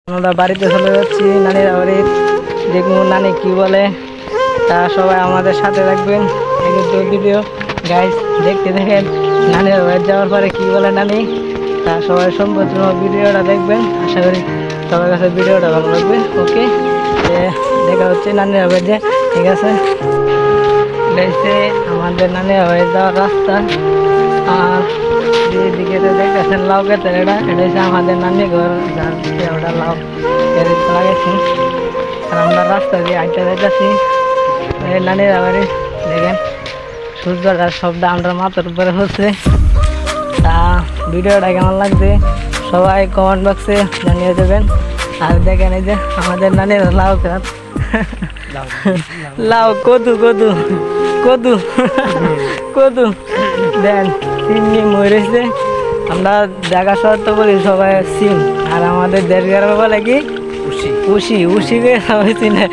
আমরা বাড়িতে চলে যাচ্ছি নানির বাড়ি। দেখুন নানি কি বলে, তা সবাই আমাদের সাথে থাকবেন। ভিডিও গাইস দেখতে দেখেন নানির বাড়ি যাওয়ার পরে কি বলে নানি, তা সবাই সম্পূর্ণ ভিডিওটা দেখবেন। আশা করি সবার কাছে ভিডিওটা ভালো লাগবে। ওকে, দেখা হচ্ছে নানির বাড়িতে। ঠিক আছে, আমাদের নানির বাড়ি যাওয়ার রাস্তা। আর দিকে দেখতেছেন লাউ ক্ষেতের, এটা হচ্ছে আমাদের নানি ঘর, যার ওটা লাউ লাগাইছি। আর আমরা রাস্তা দিয়ে আইতে যাইতেছি নানির বাড়ি। দেখেন সূর্যটার শব্দ আমরা মাথার উপরে হচ্ছে। তা ভিডিওটা কেমন লাগছে সবাই কমেন্ট বক্সে জানিয়ে দেবেন। আর দেখেন এই যে আমাদের নানির লাউ ক্ষেত, লাউ কদু কদু কদু কদু দেন সিম নিয়ে মরেছে। আমরা জায়গা শর্ত বলি সবাই সিম, আর আমাদের দেশ গ্রামে বলে কি উশি উশি উশিকে সবাই চিনে।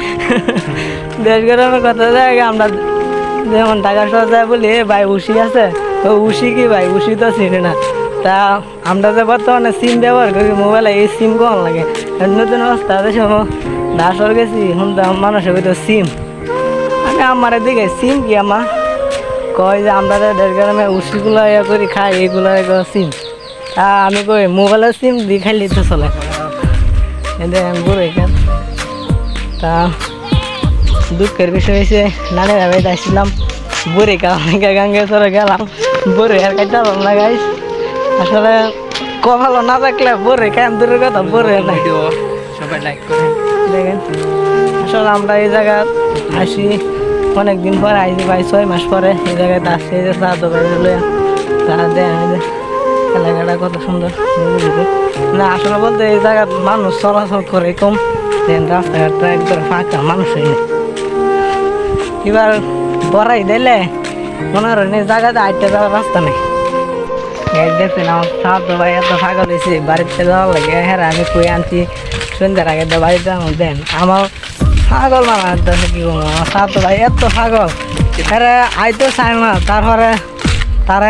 দেশ গ্রামের কথা জায়গা আমরা যেমন ঢাকা শহর যায় বলি ভাই উশি আছে, তো উশি কি ভাই উশি তো চিনি না। তা আমরা যে বর্তমানে সিম ব্যবহার করি মোবাইলে, এই সিম কম লাগে নতুন অবস্থা ঢাসর গেছি শুনতাম মানুষের ভিতরে সিম। আমি আমার দিকে সিম কি আমার কয় যে আমরা দেশ গ্রামে উশিগুলো ইয়ে করি খাই, এইগুলো সিম। তা আমি কই মোবাইলের সিম দিয়ে খাইলে তো চলে। বুড়ো এখান তা দুঃখের বিষয় হয়েছে নানির বাড়িতে আসছিলাম বুড়ি গাঙ্গে চলে গেলাম, বুড়ি আর কাটতে পারলাম না গাইস। আসলে কপালো না থাকলে বুড়ি কাম দূরের কথা বুড়ি নাই। সবাই লাইক করে দেখেন। আসলে আমরা এই জায়গা আসি অনেকদিন পরে, আইসি প্রায় 6 মাস পরে এই জায়গায় আসছি। এই যে চা দোকানে তা দেন এলাকাটা কত সুন্দর না। আসলে বলতে এই জায়গা মানুষ চলাচল করে কম, দেন রাস্তাঘাটটা একবার ফাঁকা, মানুষ হয়নি। এবার বড়াই দিলে মনে হয় এই জায়গাতে আইতে যাওয়ার রাস্তা নেই। দেখছেন আমার সাহায্য ভাই এত পাগল হয়েছে বাড়িতে যাওয়ার লাগে। হ্যাঁ আমি কই আনছি সন্ধ্যার আগে বাড়িতে দেন আমার পাগল মানা কি করবো। আমার সাহায্য ভাই এত পাগল, হ্যাঁ আইতে চায় না, তারপরে তারা